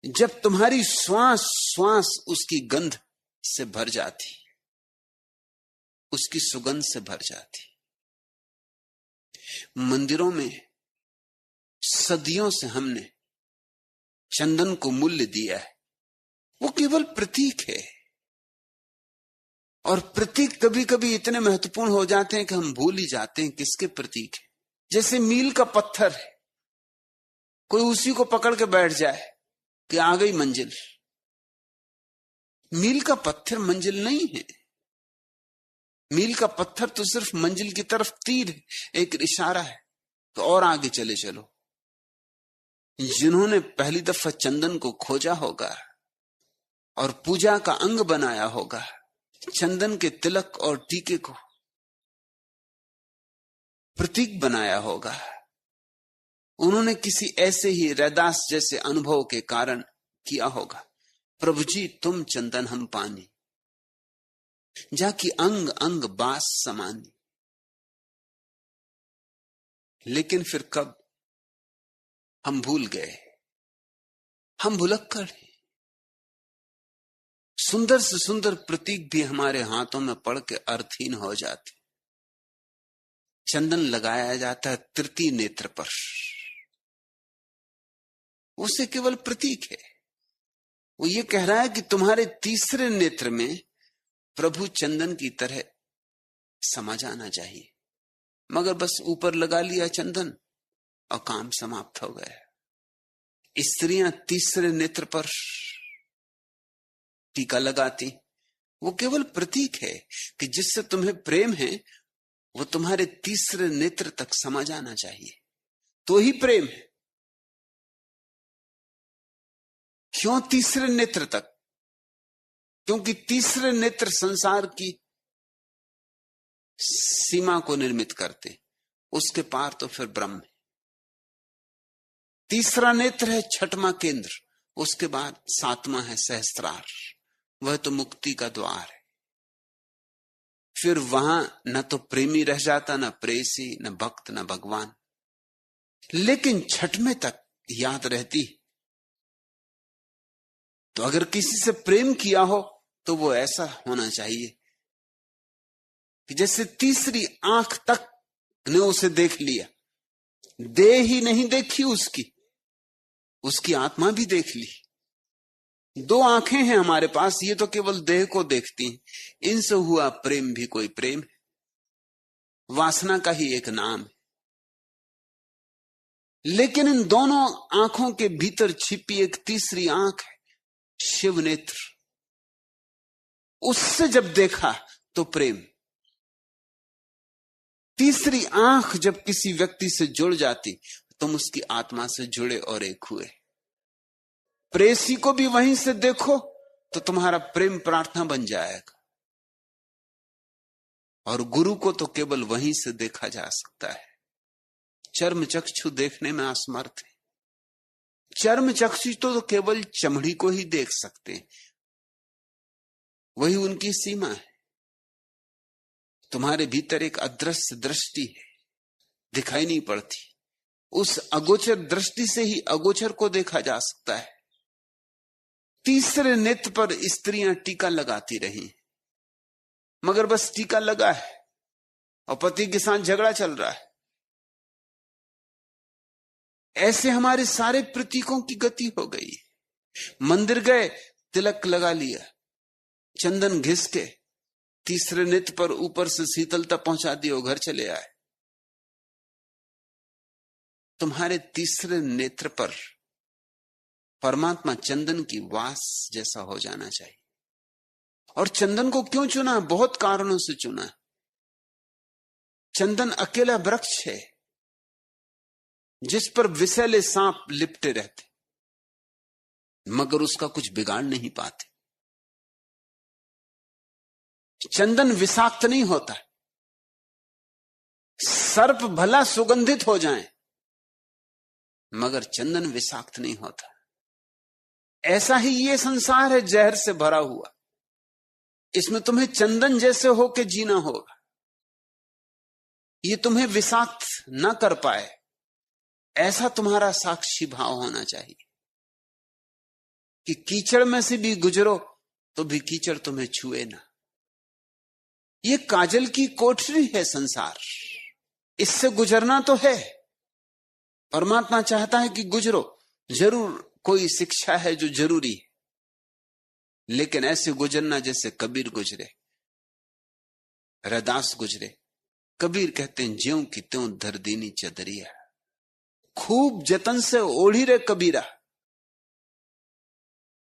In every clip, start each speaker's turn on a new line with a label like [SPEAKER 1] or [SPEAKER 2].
[SPEAKER 1] जब तुम्हारी श्वास श्वास उसकी गंध से भर जाती, उसकी सुगंध से भर जाती। मंदिरों में सदियों से हमने चंदन को मूल्य दिया है, वो केवल प्रतीक है। और प्रतीक कभी कभी इतने महत्वपूर्ण हो जाते हैं कि हम भूल ही जाते हैं किसके प्रतीक है। जैसे मील का पत्थर है, कोई उसी को पकड़ के बैठ जाए कि आ गई मंजिल। मील का पत्थर मंजिल नहीं है। मील का पत्थर तो सिर्फ मंजिल की तरफ तीर है, एक इशारा है तो और आगे चले चलो। जिन्होंने पहली दफा चंदन को खोजा होगा और पूजा का अंग बनाया होगा, चंदन के तिलक और टीके को प्रतीक बनाया होगा, उन्होंने किसी ऐसे ही रैदास जैसे अनुभव के कारण किया होगा, प्रभु जी तुम चंदन हम पानी, जाकि अंग अंग बास समानी। लेकिन फिर कब हम भूल गए, हम भुलक्कड़। सुंदर से सुंदर प्रतीक भी हमारे हाथों में पड़ के अर्थहीन हो जाते। चंदन लगाया जाता है तृतीय नेत्र पर, उसे केवल प्रतीक है। वो ये कह रहा है कि तुम्हारे तीसरे नेत्र में प्रभु चंदन की तरह समा जाना चाहिए। मगर बस ऊपर लगा लिया चंदन और काम समाप्त हो गया। स्त्रियां तीसरे नेत्र पर टीका लगाती, वो केवल प्रतीक है कि जिससे तुम्हें प्रेम है वो तुम्हारे तीसरे नेत्र तक समा जाना चाहिए, तो ही प्रेम है। क्यों तीसरे नेत्र तक? क्योंकि तीसरे नेत्र संसार की सीमा को निर्मित करते, उसके पार तो फिर ब्रह्म है। तीसरा नेत्र है छठवां केंद्र, उसके बाद सातवां है सहस्त्रार, वह तो मुक्ति का द्वार है। फिर वहां न तो प्रेमी रह जाता, न प्रेसी, न भक्त, न भगवान। लेकिन छठवें तक याद रहती। तो अगर किसी से प्रेम किया हो तो वो ऐसा होना चाहिए कि जैसे तीसरी आंख तक ने उसे देख लिया, देह ही नहीं देखी उसकी आत्मा भी देख ली। दो आंखें हैं हमारे पास, ये तो केवल देह को देखती हैं। इनसे हुआ प्रेम भी कोई प्रेम है, वासना का ही एक नाम है। लेकिन इन दोनों आंखों के भीतर छिपी एक तीसरी आंख है, शिव नेत्र। उससे जब देखा तो प्रेम। तीसरी आंख जब किसी व्यक्ति से जुड़ जाती, तुम उसकी आत्मा से जुड़े और एक हुए। प्रेसी को भी वहीं से देखो तो तुम्हारा प्रेम प्रार्थना बन जाएगा। और गुरु को तो केवल वहीं से देखा जा सकता है। चर्म चक्षु देखने में असमर्थ है। चर्म चक्षु तो केवल चमड़ी को ही देख सकते हैं, वही उनकी सीमा है। तुम्हारे भीतर एक अदृश्य दृष्टि है, दिखाई नहीं पड़ती। उस अगोचर दृष्टि से ही अगोचर को देखा जा सकता है। तीसरे नेत्र पर स्त्रियां टीका लगाती रही, मगर बस टीका लगा है और पति के साथ झगड़ा चल रहा है। ऐसे हमारे सारे प्रतीकों की गति हो गई। मंदिर गए, तिलक लगा लिया, चंदन घिस के तीसरे नेत्र पर ऊपर से शीतलता पहुंचा दी और घर चले आए। तुम्हारे तीसरे नेत्र पर परमात्मा चंदन की वास जैसा हो जाना चाहिए। और चंदन को क्यों चुना? बहुत कारणों से चुना। चंदन अकेला वृक्ष है जिस पर विषैले सांप लिपटे रहते, मगर उसका कुछ बिगाड़ नहीं पाते। चंदन विषाक्त नहीं होता। सर्प भला सुगंधित हो जाएं, मगर चंदन विषाक्त नहीं होता। ऐसा ही ये संसार है, जहर से भरा हुआ। इसमें तुम्हें चंदन जैसे होके जीना होगा। ये तुम्हें विषाक्त ना कर पाए, ऐसा तुम्हारा साक्षी भाव होना चाहिए। कि कीचड़ में से भी गुजरो तो भी कीचड़ तुम्हें छुए ना। ये काजल की कोठरी है संसार, इससे गुजरना तो है। परमात्मा चाहता है कि गुजरो, जरूर कोई शिक्षा है जो जरूरी है, लेकिन ऐसे गुजरना जैसे कबीर गुजरे, रैदास गुजरे। कबीर कहते हैं ज्यों की त्यों धर दीनी चदरिया, खूब जतन से ओढ़ी रे कबीरा।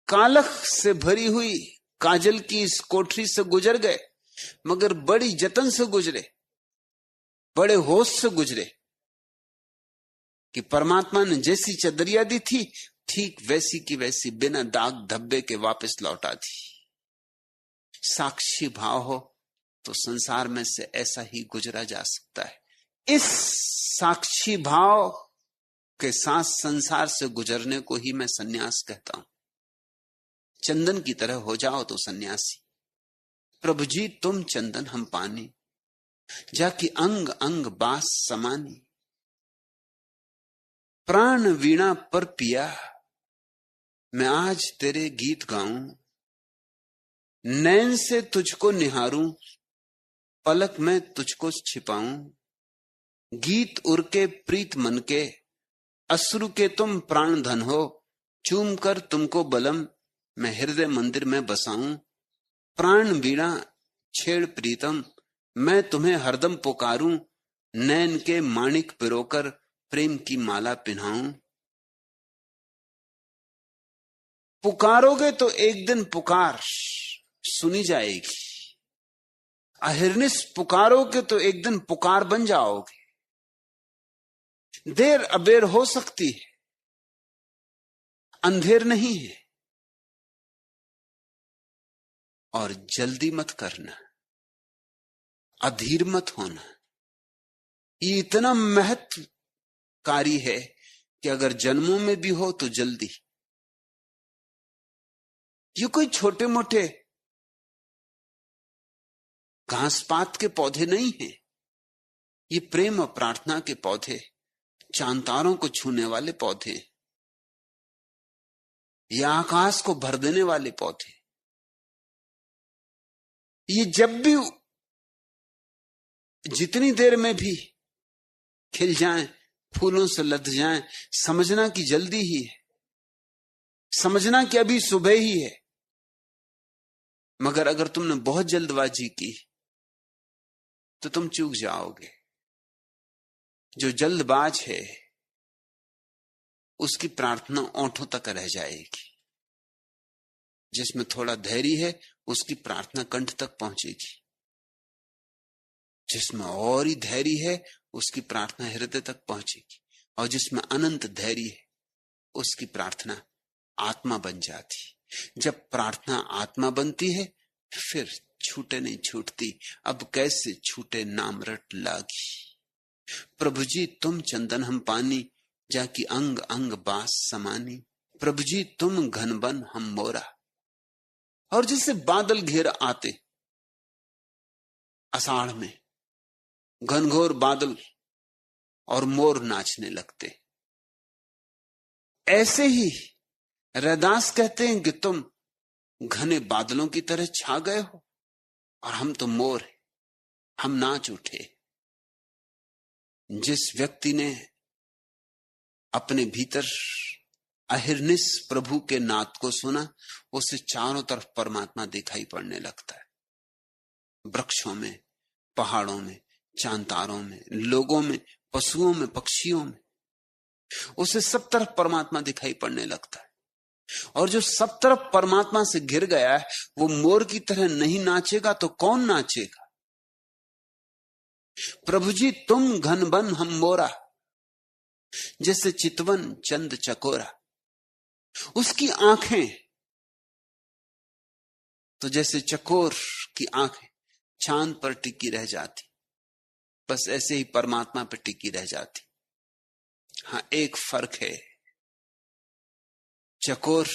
[SPEAKER 1] कालख से भरी हुई काजल की इस कोठरी से गुजर गए, मगर बड़ी जतन से गुजरे, बड़े होश से गुजरे कि परमात्मा ने जैसी चदरिया दी थी ठीक वैसी की वैसी बिना दाग धब्बे के वापस लौटा दी। साक्षी भाव हो तो संसार में से ऐसा ही गुजरा जा सकता है। इस साक्षी भाव के साथ संसार से गुजरने को ही मैं सन्यास कहता हूं। चंदन की तरह हो जाओ तो सन्यासी। प्रभु जी तुम चंदन हम पानी, जाकि अंग अंग बास समानी। प्राण वीणा पर पिया, मैं आज तेरे गीत गाऊं। नैन से तुझको निहारूं, पलक में तुझको छिपाऊं। गीत उर के प्रीत मन के, अश्रु के तुम प्राण धन हो। चूम कर तुमको बलम, मैं हृदय मंदिर में बसाऊं। प्राण वीणा छेड़ प्रीतम, मैं तुम्हें हरदम पुकारूं। नैन के माणिक पिरोकर, प्रेम की माला पिन्हाऊं। पुकारोगे तो एक दिन पुकार सुनी जाएगी। अहिर्निश पुकारोगे तो एक दिन पुकार बन जाओगे। देर अबेर हो सकती है, अंधेर नहीं है। और जल्दी मत करना, अधीर मत होना। ये इतना महत्वकारी है कि अगर जन्मों में भी हो तो जल्दी। ये कोई छोटे मोटे घास पात के पौधे नहीं हैं, ये प्रेम और प्रार्थना के पौधे, चांतारों को छूने वाले पौधे, या आकाश को भर देने वाले पौधे। ये जब भी जितनी देर में भी खिल जाएं, फूलों से लद जाएं, समझना कि जल्दी ही है, समझना कि अभी सुबह ही है। मगर अगर तुमने बहुत जल्दबाजी की तो तुम चूक जाओगे। जो जल्दबाज है उसकी प्रार्थना ओंठों तक रह जाएगी, जिसमें थोड़ा धैर्य है उसकी प्रार्थना कंठ तक पहुंचेगी, जिसमें और ही धैर्य है उसकी प्रार्थना हृदय तक पहुंचेगी, और जिसमें अनंत धैर्य है उसकी प्रार्थना आत्मा बन जाती। जब प्रार्थना आत्मा बनती है फिर छूटे नहीं छूटती। अब कैसे छूटे नाम रट लागी। प्रभु जी तुम चंदन हम पानी, जाकि अंग अंग बास समानी। प्रभु जी तुम घनबन हम मोरा। और जैसे बादल घेर आते आषाढ़ में, घनघोर बादल और मोर नाचने लगते, ऐसे ही रैदास कहते हैं कि तुम घने बादलों की तरह छा गए हो और हम तो मोर हैं, हम नाच उठे। जिस व्यक्ति ने अपने भीतर अहिर्निश प्रभु के नाद को सुना, उसे चारों तरफ परमात्मा दिखाई पड़ने लगता है। वृक्षों में, पहाड़ों में, चांतारों में, लोगों में, पशुओं में, पक्षियों में, उसे सब तरफ परमात्मा दिखाई पड़ने लगता है। और जो सब तरफ परमात्मा से घिर गया है वो मोर की तरह नहीं नाचेगा तो कौन नाचेगा। प्रभु जी तुम घनबन हम मोरा, जैसे चितवन चंद चकोरा। उसकी आंखें तो जैसे चकोर की आंखें चांद पर टिकी रह जाती, बस ऐसे ही परमात्मा पर टिकी रह जाती। हां एक फर्क है, चकोर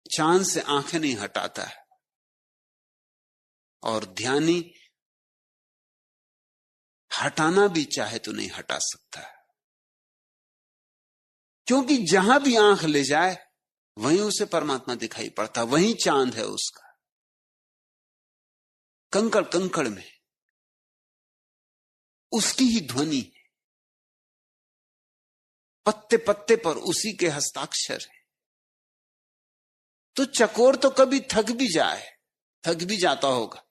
[SPEAKER 1] चांद से आंखें नहीं हटाता है और ध्यानी हटाना भी चाहे तो नहीं हटा सकता, क्योंकि जहां भी आंख ले जाए वहीं उसे परमात्मा दिखाई पड़ता, वहीं चांद है उसका। कंकड़ कंकड़ में उसकी ही ध्वनि, पत्ते पत्ते पर उसी के हस्ताक्षर है। तो चकोर तो कभी थक भी जाए, थक भी जाता होगा,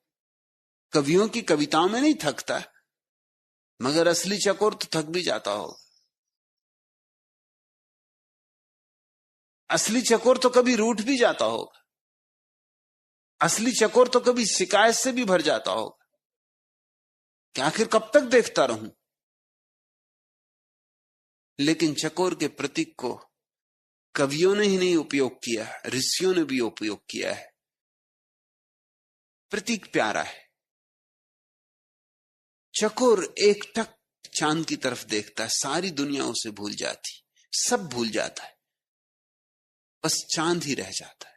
[SPEAKER 1] कवियों की कविताओं में नहीं थकता, मगर असली चकोर तो थक भी जाता होगा। असली चकोर तो कभी रूठ भी जाता होगा, असली चकोर तो कभी शिकायत से भी भर जाता होगा कि आखिर कब तक देखता रहूं। लेकिन चकोर के प्रतीक को कवियों ने ही नहीं उपयोग किया, ऋषियों ने भी उपयोग किया है। प्रतीक प्यारा है। चकोर एकटक चांद की तरफ देखता है, सारी दुनिया उसे भूल जाती, सब भूल जाता है, बस चांद ही रह जाता है।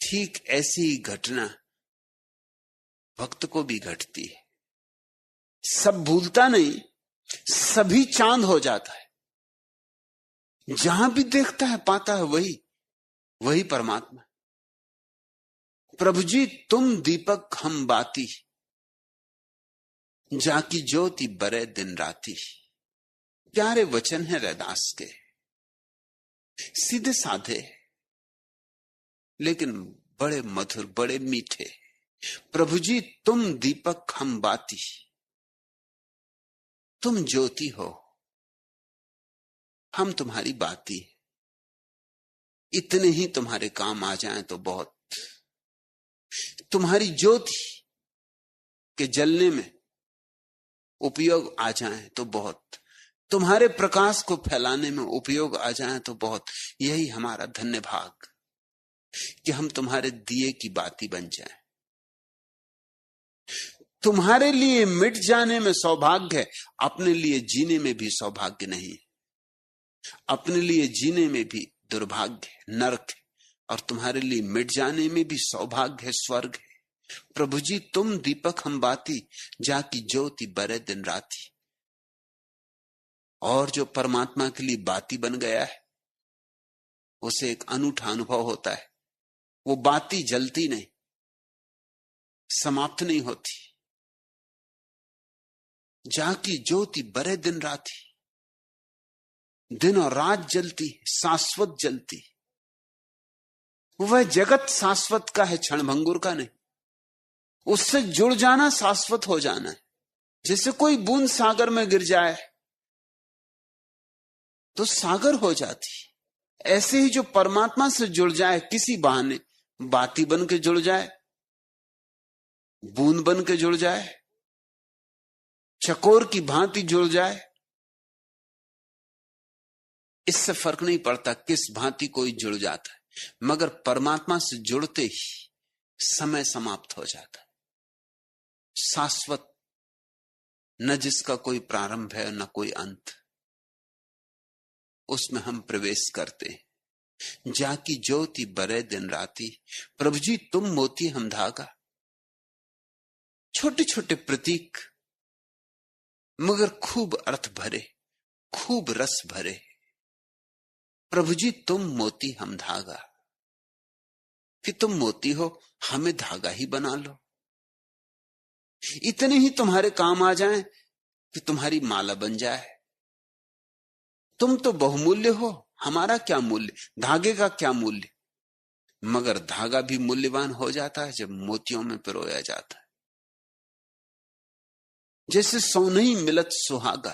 [SPEAKER 1] ठीक ऐसी ही घटना भक्त को भी घटती है। सब भूलता नहीं, सभी चांद हो जाता है। जहां भी देखता है पाता है वही परमात्मा। प्रभु जी तुम दीपक हम बाती, जाकी ज्योति बरे दिन राती। प्यारे वचन है रैदास के, सीधे साधे लेकिन बड़े मधुर, बड़े मीठे। प्रभु जी तुम दीपक हम बाती, तुम ज्योति हो, हम तुम्हारी बाती। इतने ही तुम्हारे काम आ जाएं तो बहुत। तुम्हारी ज्योति के जलने में उपयोग आ जाएं तो बहुत, तुम्हारे प्रकाश को फैलाने में उपयोग आ जाएं तो बहुत। यही हमारा धन्य भाग कि हम तुम्हारे दिए की बाती बन जाएं। तुम्हारे लिए मिट जाने में सौभाग्य है, अपने लिए जीने में भी सौभाग्य नहीं। अपने लिए जीने में भी दुर्भाग्य है, नरक है, और तुम्हारे लिए मिट जाने में भी सौभाग्य है, स्वर्ग है। प्रभु जी तुम दीपक हम बाती, जाकी ज्योति बरे दिन राती। और जो परमात्मा के लिए बाती बन गया है उसे एक अनूठा अनुभव होता है। वो बाती जलती नहीं, समाप्त नहीं होती। जाकी ज्योति बरे दिन राती, दिन और रात जलती, शाश्वत जलती। वह जगत शाश्वत का है, क्षणभंगुर का नहीं। उससे जुड़ जाना शाश्वत हो जाना है। जैसे कोई बूंद सागर में गिर जाए तो सागर हो जाती, ऐसे ही जो परमात्मा से जुड़ जाए किसी बहाने, बाती बन के जुड़ जाए, बूंद बन के जुड़ जाए, चकोर की भांति जुड़ जाए, इससे फर्क नहीं पड़ता किस भांति कोई जुड़ जाता है, मगर परमात्मा से जुड़ते ही समय समाप्त हो जाता है। शाश्वत, न जिसका कोई प्रारंभ है न कोई अंत, उसमें हम प्रवेश करते हैं। जाकी ज्योति बरे दिन राती, प्रभु जी तुम मोती हम धागा। छोटे छोटे प्रतीक मगर खूब अर्थ भरे, खूब रस भरे। प्रभु जी तुम मोती हम धागा, कि तुम मोती हो, हमें धागा ही बना लो। इतने ही तुम्हारे काम आ जाएं कि तुम्हारी माला बन जाए। तुम तो बहुमूल्य हो, हमारा क्या मूल्य, धागे का क्या मूल्य। मगर धागा भी मूल्यवान हो जाता है जब मोतियों में पिरोया जाता है। जैसे सोनही मिलत सुहागा,